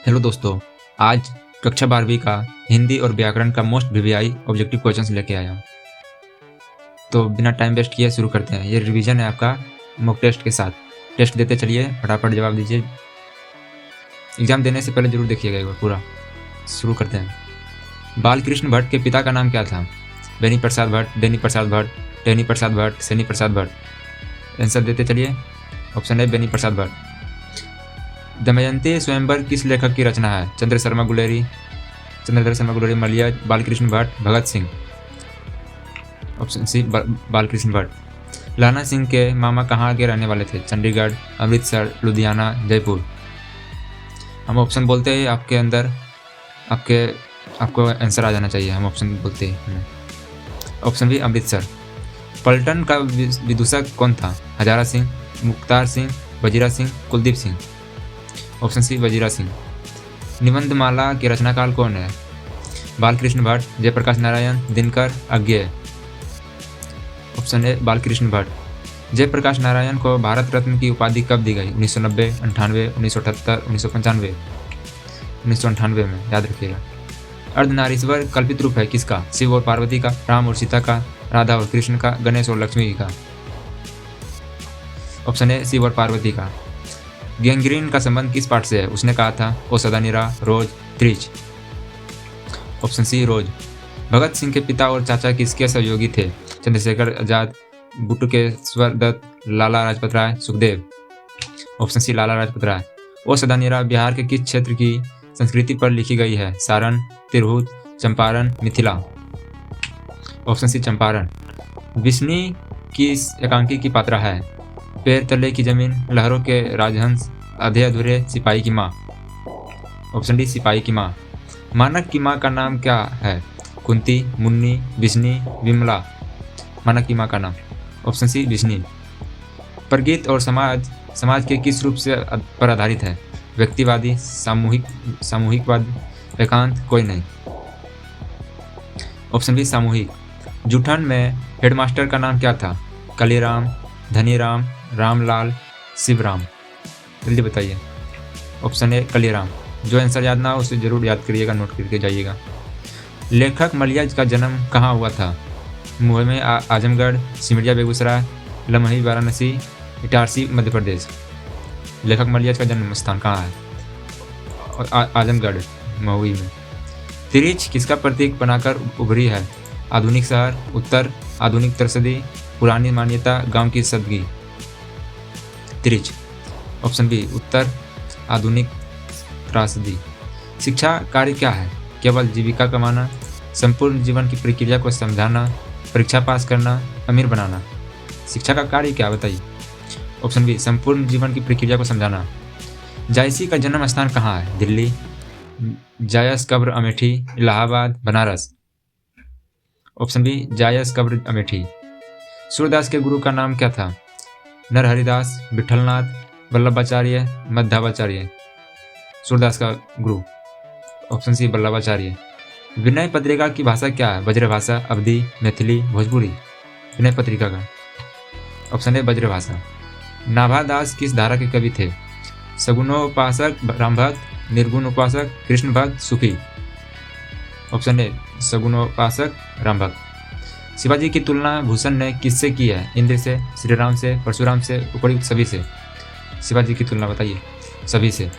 Hello दोस्तों, आज कक्षा 12वीं का हिंदी और व्याकरण का मोस्ट वीवीआई ऑब्जेक्टिव क्वेश्चंस लेके आया हूँ। तो बिना टाइम वेस्ट किए शुरू करते हैं। ये रिवीजन है आपका मॉक टेस्ट के साथ। टेस्ट देते चलिए, फटाफट जवाब दीजिए। एग्जाम देने से पहले जरूर देखिएगा एक बार पूरा। शुरू करते हैं। बालकृष्ण भट्ट के पिता का नाम क्या था? बेनी प्रसाद भट्ट, देनी प्रसाद भट्ट, टेनी प्रसाद भट्ट, सेनी प्रसाद भट्ट। आंसर देते चलिए। Option A Beni Prasad Bhatt. दमयंती स्वयंवर किस लेखक की रचना है? चंद्रधर शर्मा गुलेरी, मलिया, बालकृष्ण भट्ट, भगत सिंह। Option C Balkrishna Bhatt. लाना सिंह के मामा कहाँ के रहने वाले थे? चंडीगढ़, अमृतसर, लुधियाना, जयपुर। हम ऑप्शन बोलते ही आपके अंदर आपको आंसर आ जाना चाहिए। हम ऑप्शन बोलते ही ऑप्शन बी अमृतसर। पलटन का विदूषक कौन था? हजारा सिंह, मुख्तार सिंह, वजीरा सिंह, कुलदीप सिंह। Option C Wazira Singh. निबंधमाला के रचनाकाल कौन है? बालकृष्ण भट्ट, जयप्रकाश नारायण, दिनकर, अज्ञेय। Option A Balkrishna Bhatt. जयप्रकाश नारायण को भारत रत्न की उपाधि कब दी गई? 1990, 98, 1978, 1995। 1998 में, याद रखिएगा। अर्धनारीश्वर कल्पित रूप है किसका? शिव और पार्वती का, राम और सीता का, राधा और कृष्ण का, गणेश और लक्ष्मी का। ऑप्शन ए शिव और पार्वती का। गैंग्रीन का संबंध किस पाठ से है? उसने कहा था ओसदानिरा, रोज, त्रिच। ऑप्शन सी रोज। भगत सिंह के पिता और चाचा किसके सहयोगी थे? चंद्रशेखर आजाद, बटुकेश्वर दत्त, लाला लाजपत राय, सुखदेव। Option C Lala Lajpat Rai. ओसदानिरा बिहार के किस क्षेत्र की संस्कृति पर लिखी गई है? सारण, तिरहुत, चंपारण, मिथिला। Option C Champaran. विष्णु किस एकांकी की पात्रा है? पैर तले की जमीन, लहरों के राजहंस, आधे अधूरे, सिपाही की माँ। ऑप्शन डी सिपाही की माँ। मानक की माँ का नाम क्या है? कुंती, मुन्नी, विष्णु, विमला। मानक की माँ का नाम। Option C Vishnu. प्रगीत और समाज के किस रूप से पर आधारित है? व्यक्तिवादी, सामूहिकवाद, एकांत, कोई नहीं। ऑप्शन बी सामूहिक। जूठन में हेडमास्टर का नाम क्या था? कालीराम, धनीराम, रामलाल, शिवराम। जल्दी बताइए। Option A Kaliram. जो आंसर याद ना हो उसे जरूर याद करिएगा, नोट करके जाइएगा। लेखक मलिया का जन्म कहाँ हुआ था? मुहैया आजमगढ़, सिमरिया बेगूसराय, लमही वाराणसी, इटारसी मध्य प्रदेश। लेखक मलिया का जन्म स्थान कहाँ है? आजमगढ़, महुई में। तिरिच किसका प्रतीक बनाकर उभरी है? आधुनिक शहर, उत्तर, आधुनिक त्रसदी, पुरानी मान्यता, गांव की सदगी। तिरिच। ऑप्शन बी उत्तर, आधुनिक त्रासदी। शिक्षा कार्य क्या है? केवल जीविका कमाना, संपूर्ण जीवन की प्रक्रिया को समझाना, परीक्षा पास करना, अमीर बनाना। शिक्षा का कार्य क्या बताइए? ऑप्शन बी संपूर्ण जीवन की प्रक्रिया को समझाना। जायसी का जन्म स्थान कहाँ है? दिल्ली, जायस कब्र अमेठी, इलाहाबाद, बनारस। ऑप्शन बी जायस कब्र अमेठी। सूरदास के गुरु का नाम क्या था? नरहरिदास, विठलनाथ, वल्लभाचार्य, मध्वाचार्य। सूरदास का गुरु। Option C Vallabhacharya. विनय पत्रिका की भाषा क्या है? ब्रजभाषा, अवधी, मैथिली, भोजपुरी। विनय पत्रिका का ऑप्शन है ब्रजभाषा। नाभादास किस धारा के कवि थे? सगुणोपासक राम भक्त, निर्गुण उपासक कृष्ण भक्त, सुखी। ऑप्शन ए सगुणोपासक राम भक्त। शिवाजी की तुलना भूषण ने किससे की है? इंद्र से, श्री राम से, परशुराम से, उपर्युक्त सभी से। शिवाजी की तुलना बताइए। सभी से।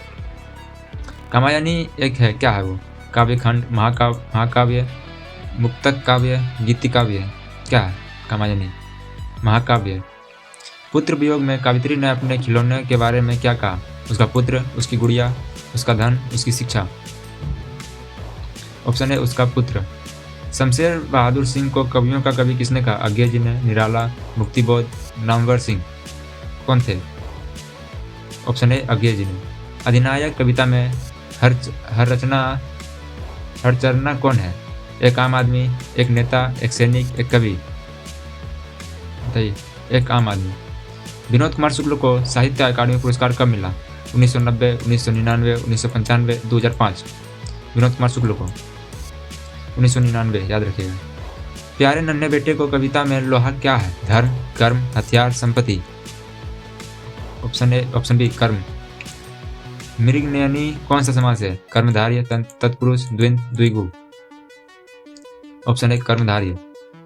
कामायनी एक है, क्या है वो? काव्यखंड, महाकाव्य, मुक्तक काव्य, गीति काव्य। क्या है कामायनी? महाकाव्य। पुत्र वियोग में कावित्री ने अपने खिलौने के बारे में क्या कहा? उसका पुत्र, उसकी गुड़िया, उसका धन, उसकी शिक्षा। ऑप्शन है उसका पुत्र। शमशेर बहादुर सिंह को कवियों का कवि किसने कहा? अज्ञेय जी ने, निराला, मुक्तिबोध, नामवर सिंह। कौन थे? ऑप्शन है अज्ञेय जी ने। अधिनायक कविता में हर चरना कौन है? एक आम आदमी, एक नेता, एक सैनिक, एक कवि। बताइए। एक आम आदमी। विनोद कुमार शुक्ल को साहित्य अकादमी पुरस्कार कब मिला? 1990, 1999, 1995, 2005। विनोद कुमार शुक्ल को 1999, याद रखिएगा। प्यारे नन्हे बेटे को कविता में लोहा क्या है? धर्म, कर्म, हथियार, संपत्ति। ऑप्शन ए ऑप्शन बी कर्म। मृगनयनी कौन सा समास है? कर्मधारय, तत्पुरुष, द्विंद, द्विगु। Option A कर्मधारय।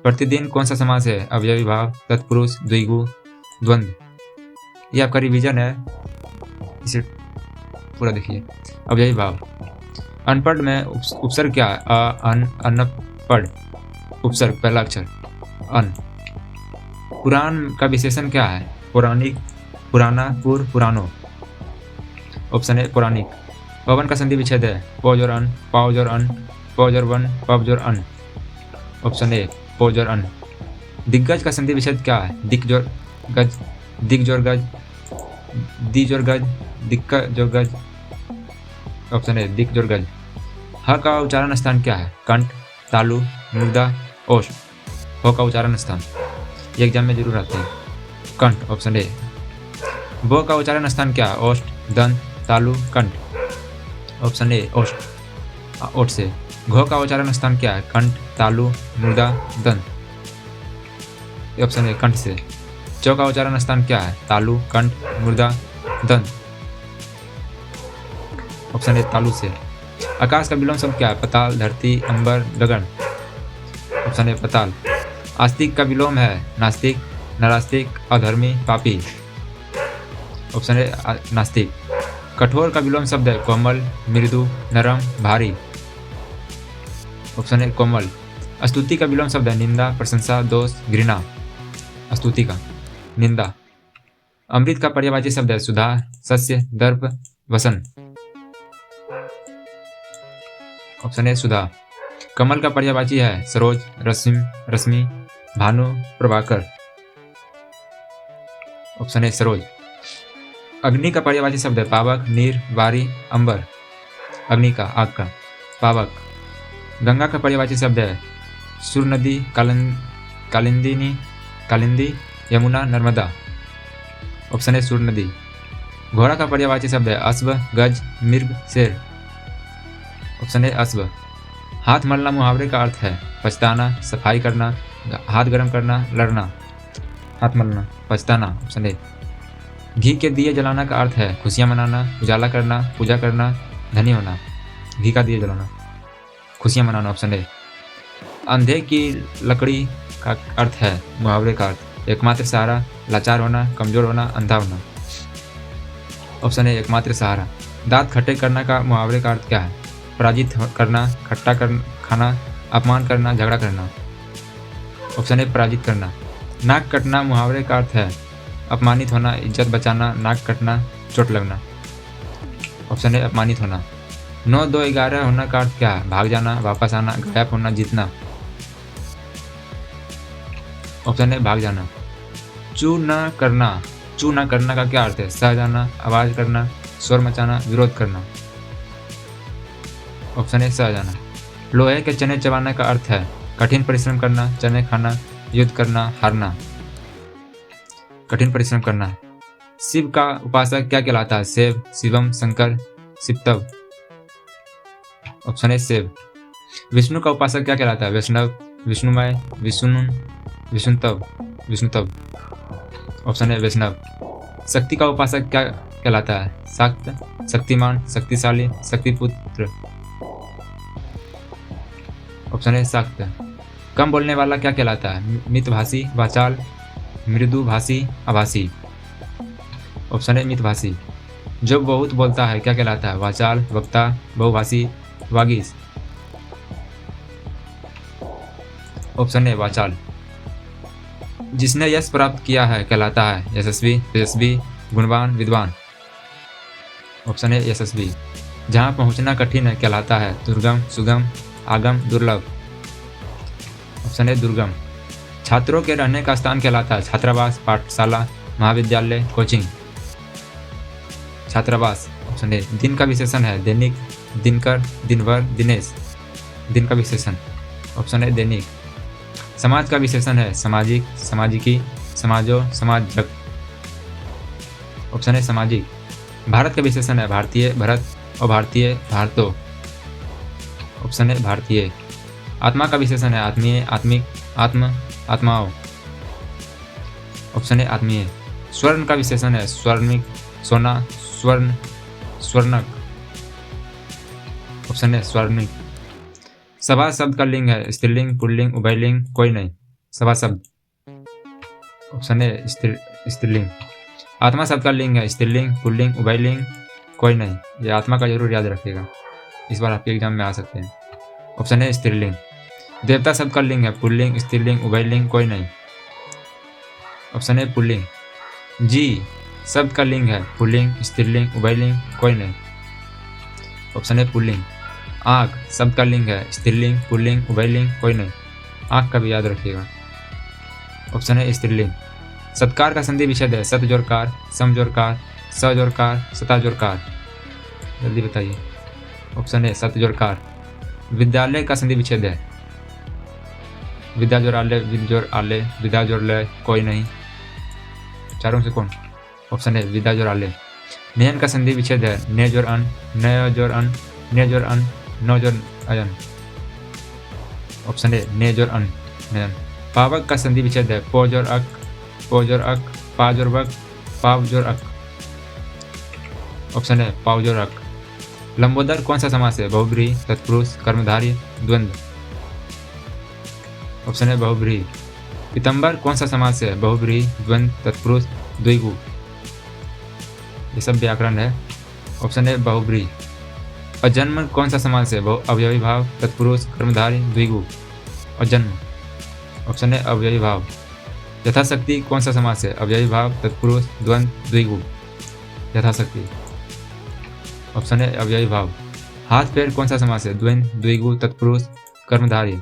प्रतिदिन कौन सा समास है? अवयवी भाव, तत्पुरुष, द्विगु, द्वंद्व। ये आपका रिवीजन है, इसे पूरा देखिए। अवयवी भाव। अनपढ़ में उपसर्ग क्या है? अनपढ़। उपसर्ग पहला अक्षर अन। पुराण का विशेषण क्या है? पौराणिक, पुराना, पूर्व, पुरानो। ऑप्शन ए पौराणिक। पवन का संधि विच्छेद है? पौज और अन, पाउज और अन, पौज और वन, पब्ज और अन। ऑप्शन ए पौज और अन। दिग्गज का संधि विच्छेद क्या है? दिक जोर गज, दिग जोर गज, दी जोर गज, दिक्का जोर गज। ऑप्शन ए दिक जोर गज। ह का उच्चारण स्थान क्या है? कंठ, तालु, मुर्दा, ओष्ठ। ह का उच्चारण स्थान ये एग्जाम में जरूर आते हैं। कंठ, ऑप्शन ए। ब का उच्चारण स्थान क्या है? ओष्ठ, दंत, तालु, कंठ। ऑप्शन ए ओष्ठ, ओठ से। घ का उच्चारण स्थान क्या है? कंठ, तालु, मुर्दा, दंत। ऑप्शन ए कंठ से। च का उच्चारण स्थान क्या है? तालु, कंठ, मुर्दा, दंत। ऑप्शन ए तालु से। आकाश का विलोम शब्द क्या है? पताल, धरती, अंबर, गगन। ऑप्शन ए पताल। आस्तिक का विलोम है? नास्तिक, नास्तिक, अधर्मी, पापी। ऑप्शन ए नास्तिक। कठोर का विलोम शब्द है? कोमल, मृदु, नरम, भारी। ऑप्शन ए कोमल। स्तुति का विलोम शब्द है? निंदा, प्रशंसा, दोष, घृणा। स्तुति का निंदा। अमृत का पर्यायवाची शब्द है? सुधा, सस्य, दर्प, वसन। ऑप्शन ए सुधा। कमल का पर्यायवाची है? सरोज, रश्मि, भानु, प्रभाकर। ऑप्शन ए सरोज। अग्नि का पर्यायवाची शब्द है? पावक, नीर, वारी, अंबर। अग्नि का, आग का, पावक। गंगा का पर्यायवाची शब्द है? सुरनदी, कालिंदिनी, कालिंदी, यमुना, नर्मदा। ऑप्शन ए सुरनदी। घोड़ा का पर्यायवाची शब्द है? अश्व, गज, मृग, शेर। ऑप्शन ए अश्व। हाथ मलना मुहावरे का अर्थ है? पछताना, सफाई करना, हाथ गर्म करना, लड़ना। हाथ मलना, पछताना। Option A. घी के दिए जलाना का अर्थ है? खुशियां मनाना, उजाला करना, पूजा करना, धनी होना। घी का दिए जलाना, खुशियां मनाना। Option A. अंधे की लकड़ी का अर्थ है? मुहावरे का अर्थ एकमात्र सहारा, लाचार होना, कमजोर होना, अंधा होना। ऑप्शन ए एकमात्र सहारा। दांत खट्टे करना का मुहावरे का अर्थ क्या है? पराजित करना, खट्टा खाना, अपमान करना, झगड़ा करना। ऑप्शन ए पराजित करना। नाक कटना मुहावरे का अर्थ है? अपमानित होना, इज्जत बचाना, नाक कटना, चोट लगना। ऑप्शन ए अपमानित होना। 9, 2, 11 होना का अर्थ क्या है? भाग जाना, वापस आना, गायब होना, जीतना। ऑप्शन ए भाग जाना। चू न करना का क्या अर्थ है? सह जाना, आवाज करना, शोर मचाना, विरोध करना। ऑप्शन ए सह जाना। लोहे के चने चबाना का अर्थ है? कठिन परिश्रम करना, चने खाना, युद्ध करना, हारना। कठिन परिश्रम करना। शिव का उपासक क्या कहलाता है? शिव, शिवम, शंकर, शिवतव। ऑप्शन ए शिव। विष्णु का उपासक क्या कहलाता है? वैष्णव, विष्णुमय, विष्णुतव, विष्णुतव। ऑप्शन ए वैष्णव। शक्ति का उपासक क्या कहलाता है? शाक्त, शक्तिमान, शक्तिशाली, शक्तिपुत्र। ऑप्शन ए शाक्त। कम बोलने वाला क्या कहलाता है? मितभाषी, वाचाल, मृदुभाषी, आभासी। ऑप्शन ए मितभाषी। जो बहुत बोलता है क्या कहलाता है? वाचाल, वक्ता, बहुभाषी, वागीश। ऑप्शन ए वाचाल। जिसने यश प्राप्त किया है कहलाता है? यशस्वी, तेजस्वी, गुणवान, विद्वान। ऑप्शन ए यशस्वी। जहाँ पहुँचना कठिन है कहलाता है? दुर्गम, सुगम, आगम, दुर्लभ। ऑप्शन ए दुर्गम। छात्रों के रहने का स्थान कहलाता है? छात्रावास, पाठशाला, महाविद्यालय, कोचिंग। छात्रावास। Option A. दिन का विशेषण है? दैनिक, दिनकर, दिनभर, दिनेश। दिन का विशेषण। ऑप्शन ए दैनिक। समाज का विशेषण है? सामाजिक, सामाजिकी, समाजो, समाजक। ऑप्शन ए सामाजिक। भारत का विशेषण है? भारतीय, भरत, और भारतीय, भारतो। ऑप्शन ए भारतीय। आत्मा का विशेषण है? आत्मीय, आत्मिक, आत्म, आत्माओं। ऑप्शन ए आत्मीय। स्वर्ण का विशेषण है? स्वर्णिक, सोना, स्वर्ण, स्वर्णक। Option A स्वर्णिक। सभा शब्द का लिंग है स्त्रीलिंग, पुल्लिंग, उभयलिंग, कोई नहीं। सभा शब्द। ऑप्शन ए स्त्रीलिंग। आत्मा शब्द का लिंग है स्त्रीलिंग, पुल्लिंग, उभयलिंग, कोई नहीं। ये आत्मा का जरूर याद रखिएगा, इस बार आपके एग्जाम में आ सकते हैं। ऑप्शन ए स्त्रीलिंग। देवता शब्द का लिंग है पुल्लिंग, स्त्रीलिंग, उभयलिंग, कोई नहीं। Option A pulling. जी शब्द का लिंग है पुल्लिंग, स्त्रीलिंग, उभयलिंग, कोई नहीं। Option A pulling. आँख शब्द का लिंग है स्त्रीलिंग, पुल्लिंग, उभयलिंग, कोई नहीं। आँख का भी याद रखिएगा। ऑप्शन ए स्त्रीलिंग। सत्कार का संधि विच्छेद है सत जोड़कार, सम जोड़कार, स जोड़कार, सता जोड़कार। जल्दी बताइए। ऑप्शन ए सत जोड़कार। विद्यालय का संधि विच्छेद है विद्या जोड़ आले, विद जोड़ आले, विद्या जोड़ ले, कोई नहीं। चारों से कौन? ऑप्शन ए विद्या जोड़ आले। नयन का संधि विच्छेद है ने जोड़ अन, नय जोड़ अन, ने जोड़ अन, नो जोड़ अयन। ऑप्शन ए ने जोड़ अन, नयन। पावक का संधि विच्छेद है पो जोड़ अक, पो जोड़ अक, पा जोड़ बक, पाव जोड़ अक। ऑप्शन है पाव जोड़ अक। लंबोदर कौन सा समास है? बहुब्रीहि, तत्पुरुष, कर्मधारय, द्वंद्व। ऑप्शन है बहुब्रीहि। पीतंबर कौन सा समास है? बहुब्रीहि, द्वंद्व, तत्पुरुष, द्विगु। ये सब व्याकरण है। ऑप्शन है बहुब्रीहि। अजन्म कौन सा समास है? बहु अवयवी भाव, तत्पुरुष, कर्मधारय, द्विगु। अजन्म। ऑप्शन है अवयवी भाव। यथाशक्ति कौन सा समास है? अवयवी भाव, तत्पुरुष, द्वंद्व, द्विगु। यथाशक्ति। ऑप्शन है अवयवी भाव। हाथ पैर कौन सा समास है? द्वंद्व, द्विगु, तत्पुरुष, कर्मधारय।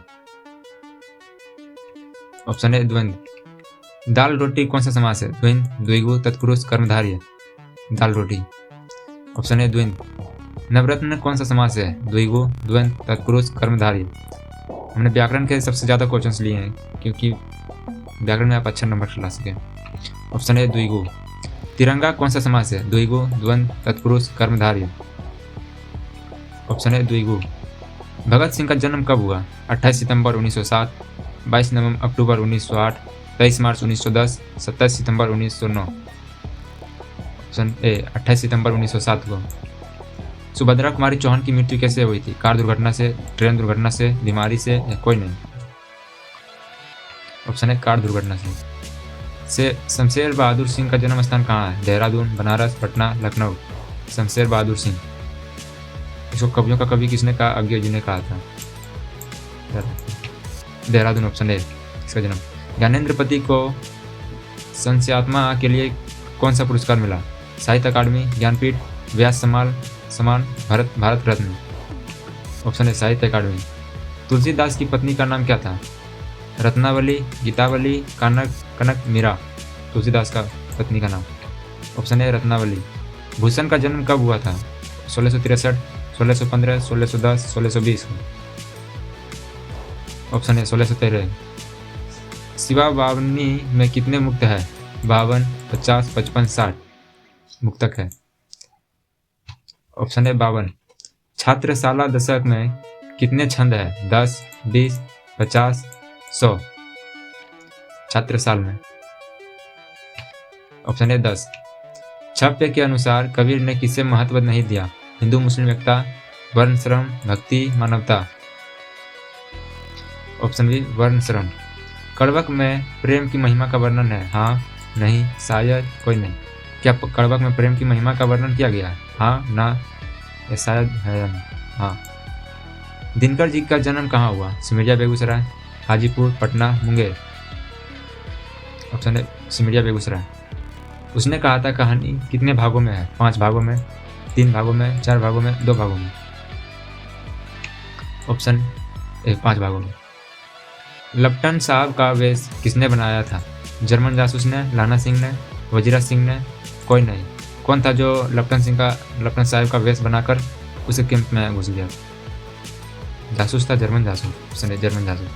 ऑप्शन है द्वंद्व। दाल रोटी कौन सा समास है? द्वंद्व, द्विगु, तत्पुरुष, कर्मधारय। दाल रोटी। ऑप्शन है द्वंद्व। नवरत्न कौन सा समास है? द्विगु, द्वंद्व, तत्पुरुष, कर्मधारय। हमने व्याकरण के सबसे ज़्यादा क्वेश्चंस लिए हैं क्योंकि व्याकरण में आप अच्छा नंबर ला सकें। ऑप्शन है द्विगु। तिरंगा कौन सा समास है? द्विगु, द्वंद्व, तत्पुरुष, कर्मधारय। ऑप्शन है द्विगु। भगत सिंह का जन्म कब हुआ? 28 सितंबर 1907, 22 अक्टूबर 1908, 23 मार्च 1910, 27 सितंबर 1909। ऑप्शन ए 28 सितंबर 1907 को। सुभद्रा कुमारी चौहान की मृत्यु कैसे हुई थी? कार दुर्घटना से, ट्रेन दुर्घटना से, बीमारी से, या कोई नहीं। ऑप्शन है कार दुर्घटना से शमशेर बहादुर सिंह का जन्म स्थान कहाँ है? देहरादून, बनारस, पटना, लखनऊ। शमशेर बहादुर सिंह। इसको कवियों का कवि किसने कहा? अज्ञे जी ने कहा था। देहरादून। ऑप्शन है इसका जन्म। ज्ञानेंद्रपति को संस्यात्मा के लिए कौन सा पुरस्कार मिला? साहित्य अकादमी, ज्ञानपीठ, व्यास सम्मान, भारत रत्न। ऑप्शन है साहित्य अकादमी। तुलसीदास की पत्नी का नाम क्या था? रत्नावली, गीतावली, कनक, मीरा। तुलसीदास का पत्नी का नाम। ऑप्शन है रत्नावली। भूषण का जन्म कब हुआ था? 1663, 1615, 1610, 1620। ऑप्शन है 1613। शिवा बावनी में कितने मुक्त है? 52, 50, 55, 60 मुक्तक है। ऑप्शन है 52। छात्रशाला दशक में कितने छंद है? 10, 20, 50, 100 छात्रसाल में। ऑप्शन है 10। छाप्य के अनुसार कबीर ने किसे महत्व नहीं दिया? हिंदू मुस्लिम एकता, वर्ण श्रम, भक्ति, मानवता। ऑप्शन बी वर्ण श्रम। कड़वक में प्रेम की महिमा का वर्णन है? हाँ, नहीं, शायद, कोई नहीं। क्या कड़वक में प्रेम की महिमा का वर्णन किया गया है? हाँ, ना, या शायद है या नहीं? हाँ। दिनकर जी का जन्म कहाँ हुआ? सिमरिया, बेगूसराय, हाजीपुर, पटना, मुंगेर। ऑप्शन है सिमरिया, बेगूसराय। उसने कहा था कहानी कितने भागों में है? 5 भागों में, 3 भागों में, 4 भागों में, 2 भागों में। ऑप्शन ए 5 भागों में। लपटन साहब का वेश किसने बनाया था? जर्मन जासूस ने, लाना सिंह ने, वजीरा सिंह ने, कोई नहीं। कौन था जो लपटन साहब का वेश बनाकर उसे कैंप में घुस गया? जासूस था, जर्मन जासूस। ऑप्शन है जर्मन जासूस।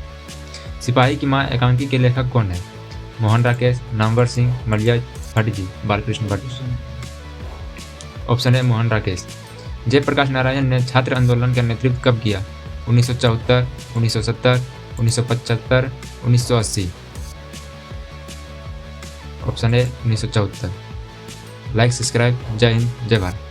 सिपाही की माँ एकांकी के लेखक कौन है? मोहन राकेश, नामवर सिंह, मलिया भट्ट जी, बालकृष्ण भट्ट। ऑप्शन है मोहन राकेश। जयप्रकाश नारायण ने छात्र आंदोलन का नेतृत्व कब किया? 1974, 1970, 1975, 1980। ऑप्शन है 1974। Like, subscribe. जय हिंद, जय भारत।